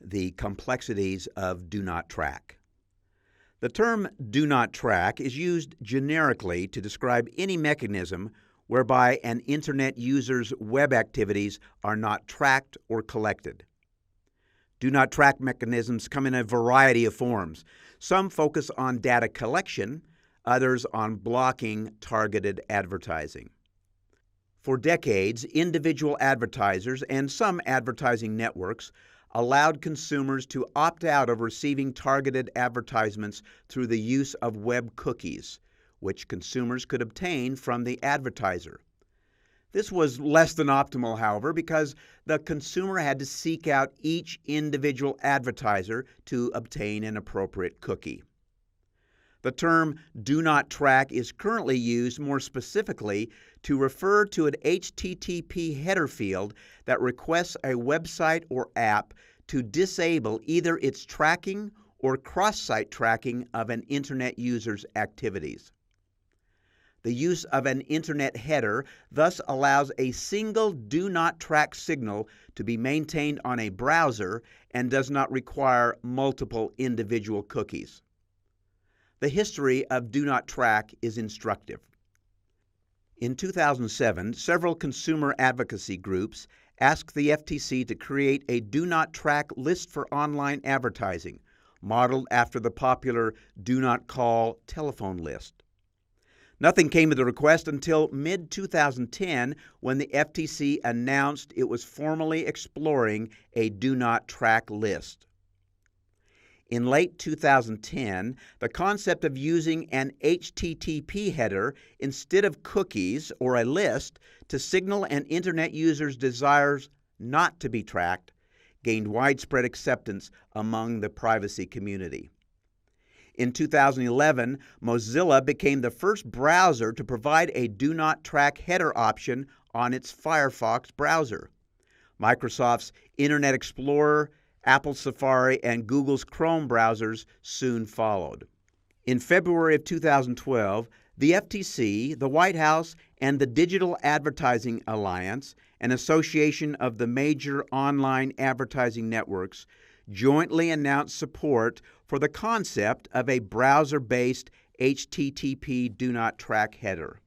the complexities of do not track. The term do not track is used generically to describe any mechanism whereby an Internet user's web activities are not tracked or collected. Do not track mechanisms come in a variety of forms. Some focus on data collection, others on blocking targeted advertising. For decades, individual advertisers and some advertising networks allowed consumers to opt out of receiving targeted advertisements through the use of web cookies, which consumers could obtain from the advertiser. This was less than optimal, however, because the consumer had to seek out each individual advertiser to obtain an appropriate cookie. The term do not track is currently used more specifically to refer to an HTTP header field that requests a website or app to disable either its tracking or cross-site tracking of an Internet user's activities. The use of an Internet header thus allows a single do not track signal to be maintained on a browser and does not require multiple individual cookies. The history of do not track is instructive. In 2007, several consumer advocacy groups asked the FTC to create a do not track list for online advertising, modeled after the popular do not call telephone list. Nothing came of the request until mid-2010 when the FTC announced it was formally exploring a do not track list. In late 2010, the concept of using an HTTP header instead of cookies or a list to signal an Internet user's desires not to be tracked gained widespread acceptance among the privacy community. In 2011, Mozilla became the first browser to provide a do not track header option on its Firefox browser. Microsoft's Internet Explorer, Apple's Safari, and Google's Chrome browsers soon followed. In February of 2012, the FTC, the White House, and the Digital Advertising Alliance, an association of the major online advertising networks, jointly announced support for the concept of a browser-based HTTP do not track header.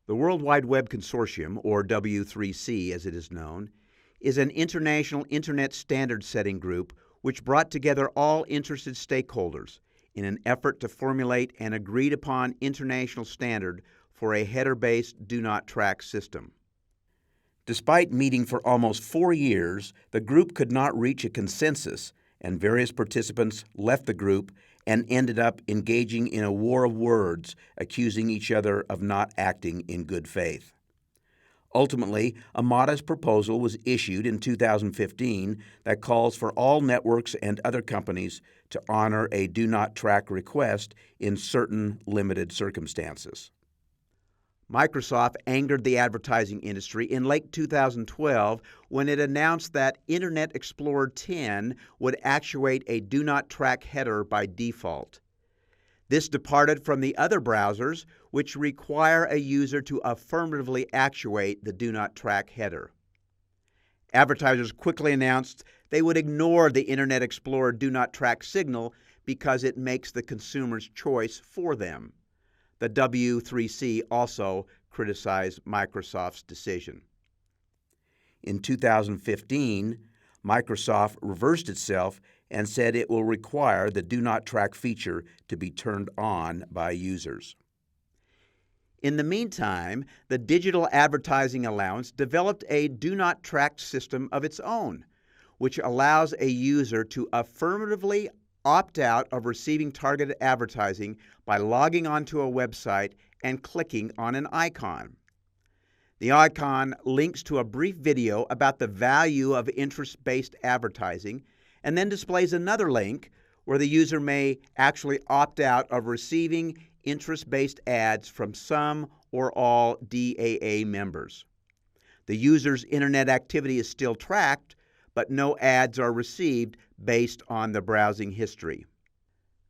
The World Wide Web Consortium, or W3C as it is known, is an international Internet standard-setting group which brought together all interested stakeholders in an effort to formulate an agreed-upon international standard for a header-based do-not-track system. Despite meeting for almost 4 years, the group could not reach a consensus, and various participants left the group and ended up engaging in a war of words, accusing each other of not acting in good faith. Ultimately, a modest proposal was issued in 2015 that calls for all networks and other companies to honor a do not track request in certain limited circumstances. Microsoft angered the advertising industry in late 2012 when it announced that Internet Explorer 10 would actuate a do not track header by default. This departed from the other browsers, which require a user to affirmatively actuate the do not track header. Advertisers quickly announced they would ignore the Internet Explorer do not track signal because it makes the consumer's choice for them. The W3C also criticized Microsoft's decision. In 2015, Microsoft reversed itself and said it will require the do not track feature to be turned on by users. In the meantime, the Digital Advertising Alliance developed a do not track system of its own, which allows a user to affirmatively opt out of receiving targeted advertising by logging onto a website and clicking on an icon. The icon links to a brief video about the value of interest-based advertising and then displays another link where the user may actually opt out of receiving interest-based ads from some or all DAA members. The user's Internet activity is still tracked, but no ads are received based on the browsing history.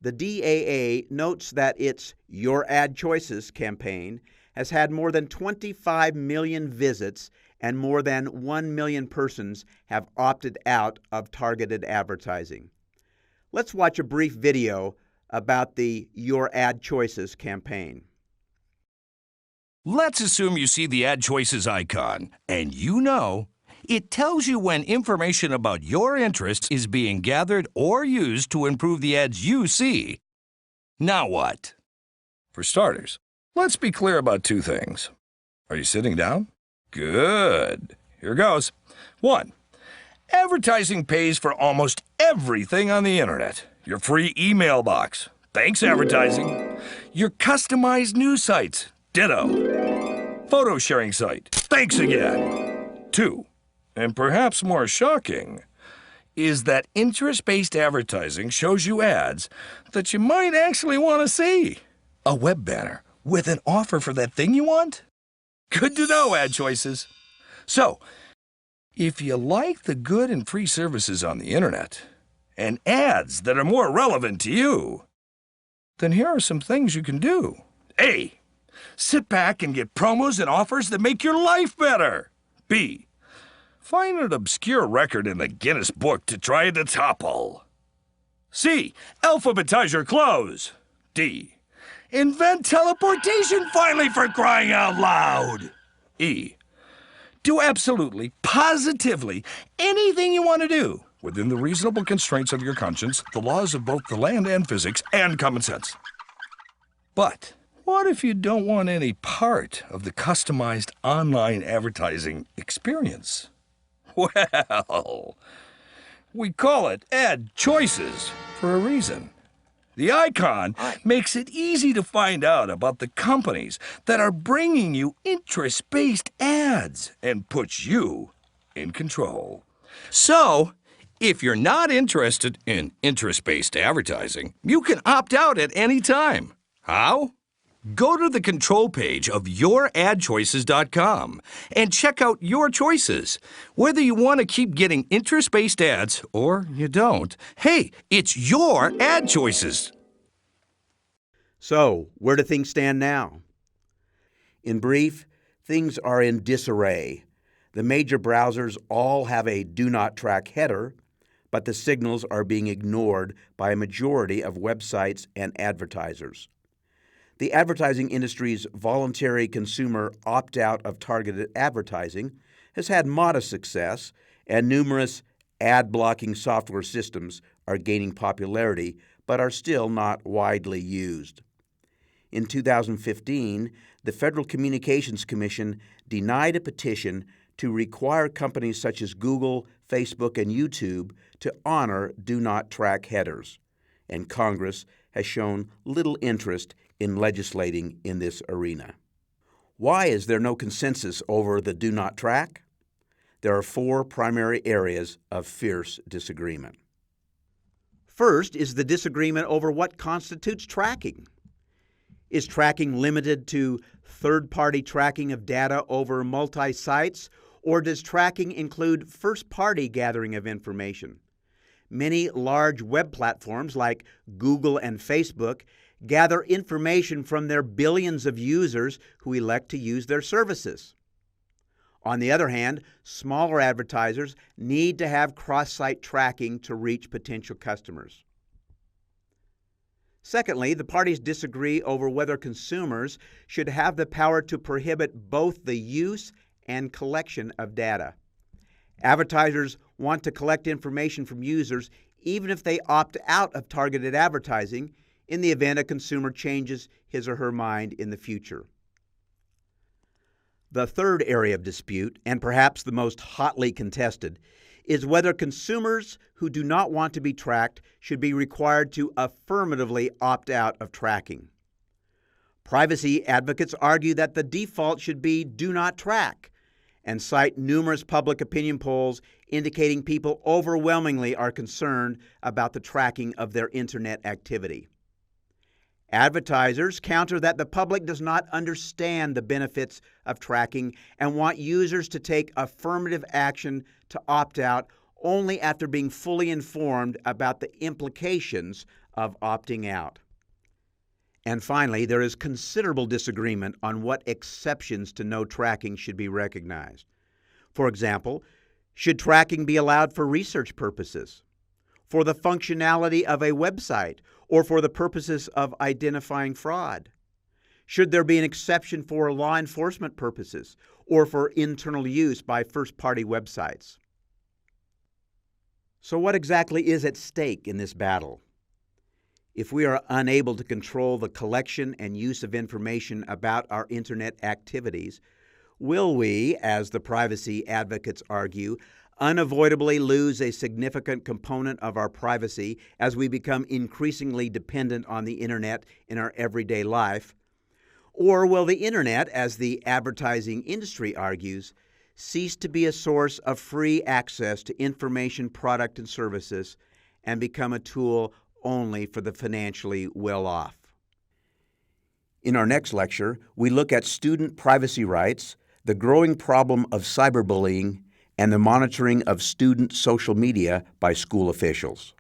The DAA notes that its Your Ad Choices campaign has had more than 25 million visits and more than 1 million persons have opted out of targeted advertising. Let's watch a brief video about the Your Ad Choices campaign. Let's assume you see the Ad Choices icon, and you know it tells you when information about your interests is being gathered or used to improve the ads you see. Now what? For starters, let's be clear about two things. Are you sitting down? Good. Here goes. 1. Advertising pays for almost everything on the internet. Your free email box. Thanks, advertising. Your customized news sites. Ditto. Photo sharing site. Thanks again. 2. And perhaps more shocking, is that interest-based advertising shows you ads that you might actually want to see. A web banner with an offer for that thing you want? Good to know, Ad Choices. So, if you like the good and free services on the internet and ads that are more relevant to you, then here are some things you can do. A. Sit back and get promos and offers that make your life better. B. Find an obscure record in the Guinness Book to try to topple. C. Alphabetize your clothes. D. Invent teleportation finally, for crying out loud. E. Do absolutely, positively anything you want to do within the reasonable constraints of your conscience, the laws of both the land and physics, and common sense. But what if you don't want any part of the customized online advertising experience? Well, we call it Ad Choices for a reason. The icon makes it easy to find out about the companies that are bringing you interest-based ads and puts you in control. So, if you're not interested in interest-based advertising, you can opt out at any time. How? Go to the control page of youradchoices.com and check out your choices. Whether you want to keep getting interest-based ads or you don't, hey, it's your ad choices. So, where do things stand now? In brief, things are in disarray. The major browsers all have a Do Not Track header, but the signals are being ignored by a majority of websites and advertisers. The advertising industry's voluntary consumer opt-out of targeted advertising has had modest success, and numerous ad-blocking software systems are gaining popularity but are still not widely used. In 2015, the Federal Communications Commission denied a petition to require companies such as Google, Facebook, and YouTube to honor Do Not Track headers, and Congress has shown little interest in legislating in this arena. Why is there no consensus over the Do Not Track? There are 4 primary areas of fierce disagreement. First is the disagreement over what constitutes tracking. Is tracking limited to third-party tracking of data over multi-sites, or does tracking include first-party gathering of information? Many large web platforms like Google and Facebook gather information from their billions of users who elect to use their services. On the other hand, smaller advertisers need to have cross-site tracking to reach potential customers. Secondly, the parties disagree over whether consumers should have the power to prohibit both the use and collection of data. Advertisers want to collect information from users even if they opt out of targeted advertising in the event a consumer changes his or her mind in the future. The third area of dispute, and perhaps the most hotly contested, is whether consumers who do not want to be tracked should be required to affirmatively opt out of tracking. Privacy advocates argue that the default should be do not track, and cite numerous public opinion polls indicating people overwhelmingly are concerned about the tracking of their internet activity. Advertisers counter that the public does not understand the benefits of tracking and want users to take affirmative action to opt out only after being fully informed about the implications of opting out. And finally, there is considerable disagreement on what exceptions to no tracking should be recognized. For example, should tracking be allowed for research purposes, for the functionality of a website, or for the purposes of identifying fraud? Should there be an exception for law enforcement purposes or for internal use by first-party websites? So what exactly is at stake in this battle? If we are unable to control the collection and use of information about our Internet activities, will we, as the privacy advocates argue, unavoidably lose a significant component of our privacy as we become increasingly dependent on the Internet in our everyday life? Or will the Internet, as the advertising industry argues, cease to be a source of free access to information, product, and services and become a tool only for the financially well-off? In our next lecture, we look at student privacy rights, the growing problem of cyberbullying, and the monitoring of student social media by school officials.